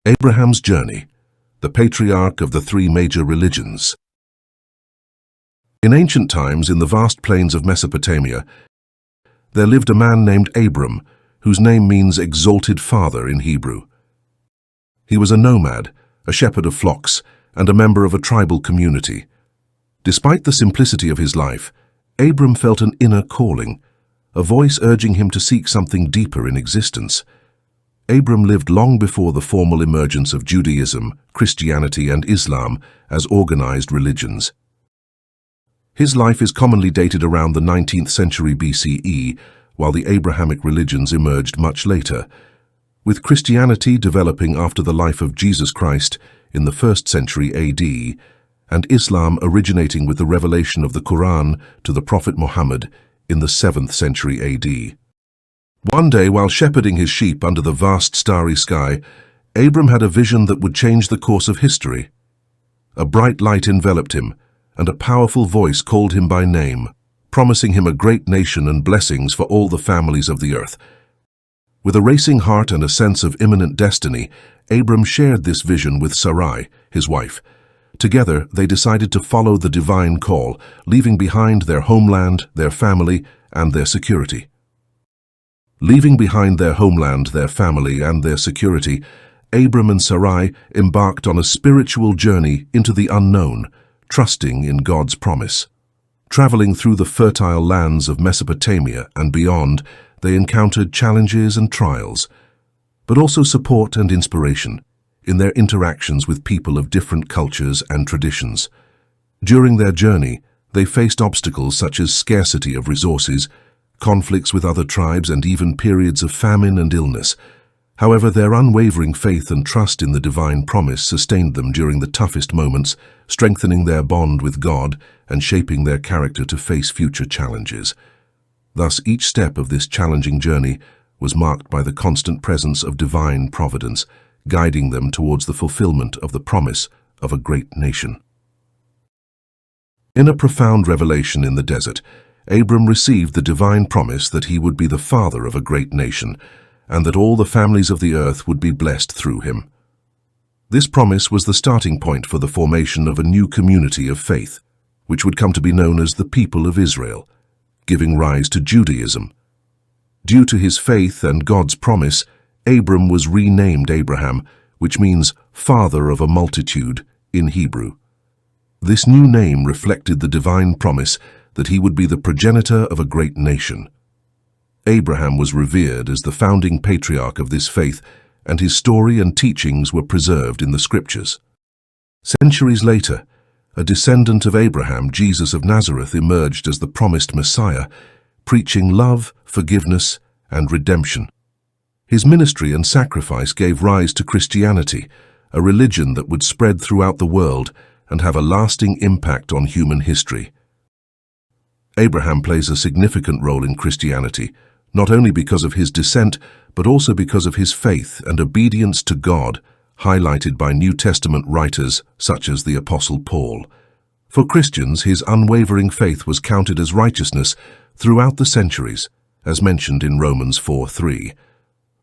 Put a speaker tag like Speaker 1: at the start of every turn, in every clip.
Speaker 1: Abraham's journey, the patriarch of the three major religions. In ancient times, in the vast plains of Mesopotamia, there lived a man named Abram, whose name means exalted father in Hebrew. He was a nomad, a shepherd of flocks, and a member of a tribal community. Despite the simplicity of his life, Abram felt an inner calling, a voice urging him to seek something deeper in existence. Abram lived long before the formal emergence of Judaism, Christianity, and Islam as organized religions. His life is commonly dated around the 19th century BCE, while the Abrahamic religions emerged much later, with Christianity developing after the life of Jesus Christ in the 1st century AD, and Islam originating with the revelation of the Quran to the Prophet Muhammad in the 7th century AD. One day, while shepherding his sheep under the vast starry sky, Abram had a vision that would change the course of history. A bright light enveloped him, and a powerful voice called him by name, promising him a great nation and blessings for all the families of the earth. With a racing heart and a sense of imminent destiny, Abram shared this vision with Sarai, his wife. Together, they decided to follow the divine call, leaving behind their homeland, their family, and their security. Leaving behind their homeland, their family, and their security, Abram and Sarai embarked on a spiritual journey into the unknown, trusting in God's promise. Traveling through the fertile lands of Mesopotamia and beyond, they encountered challenges and trials, but also support and inspiration in their interactions with people of different cultures and traditions. During their journey, they faced obstacles such as scarcity of resources, conflicts with other tribes, and even periods of famine and illness. However, their unwavering faith and trust in the divine promise sustained them during the toughest moments, strengthening their bond with God and shaping their character to face future challenges. Thus, each step of this challenging journey was marked by the constant presence of divine providence, guiding them towards the fulfillment of the promise of a great nation. In a profound revelation in the desert, Abram received the divine promise that he would be the father of a great nation, and that all the families of the earth would be blessed through him. This promise was the starting point for the formation of a new community of faith, which would come to be known as the people of Israel, giving rise to Judaism. Due to his faith and God's promise, Abram was renamed Abraham, which means father of a multitude in Hebrew. This new name reflected the divine promise that he would be the progenitor of a great nation. Abraham was revered as the founding patriarch of this faith, and his story and teachings were preserved in the scriptures. Centuries later, a descendant of Abraham, Jesus of Nazareth, emerged as the promised Messiah, preaching love, forgiveness, and redemption. His ministry and sacrifice gave rise to Christianity, a religion that would spread throughout the world and have a lasting impact on human history. Abraham plays a significant role in Christianity, not only because of his descent, but also because of his faith and obedience to God, highlighted by New Testament writers such as the Apostle Paul. For Christians, his unwavering faith was counted as righteousness throughout the centuries, as mentioned in Romans 4:3.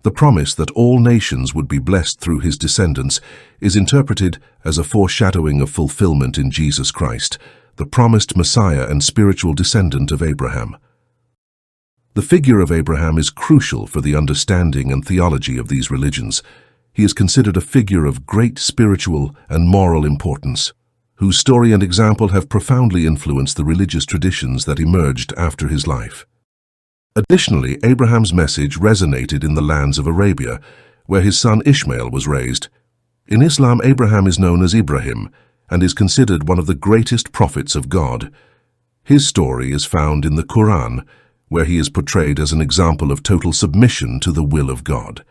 Speaker 1: The promise that all nations would be blessed through his descendants is interpreted as a foreshadowing of fulfillment in Jesus Christ, the promised Messiah and spiritual descendant of Abraham. The figure of Abraham is crucial for the understanding and theology of these religions. He is considered a figure of great spiritual and moral importance, whose story and example have profoundly influenced the religious traditions that emerged after his life. Additionally, Abraham's message resonated in the lands of Arabia, where his son Ishmael was raised. In Islam, Abraham is known as Ibrahim and is considered one of the greatest prophets of God. His story is found in the Quran, where he is portrayed as an example of total submission to the will of God.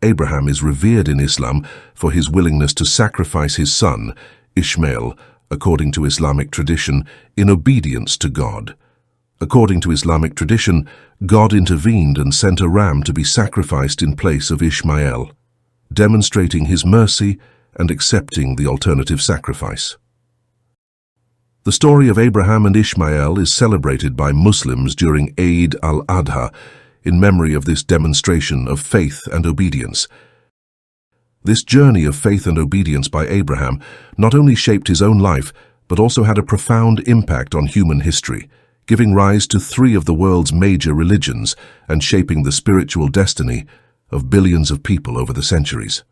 Speaker 1: Abraham is revered in Islam for his willingness to sacrifice his son, Ishmael, according to Islamic tradition, in obedience to God. According to Islamic tradition, God intervened and sent a ram to be sacrificed in place of Ishmael, demonstrating his mercy and accepting the alternative sacrifice. The story of Abraham and Ishmael is celebrated by Muslims during Eid al-Adha in memory of this demonstration of faith and obedience. This journey of faith and obedience by Abraham not only shaped his own life, but also had a profound impact on human history, giving rise to three of the world's major religions and shaping the spiritual destiny of billions of people over the centuries.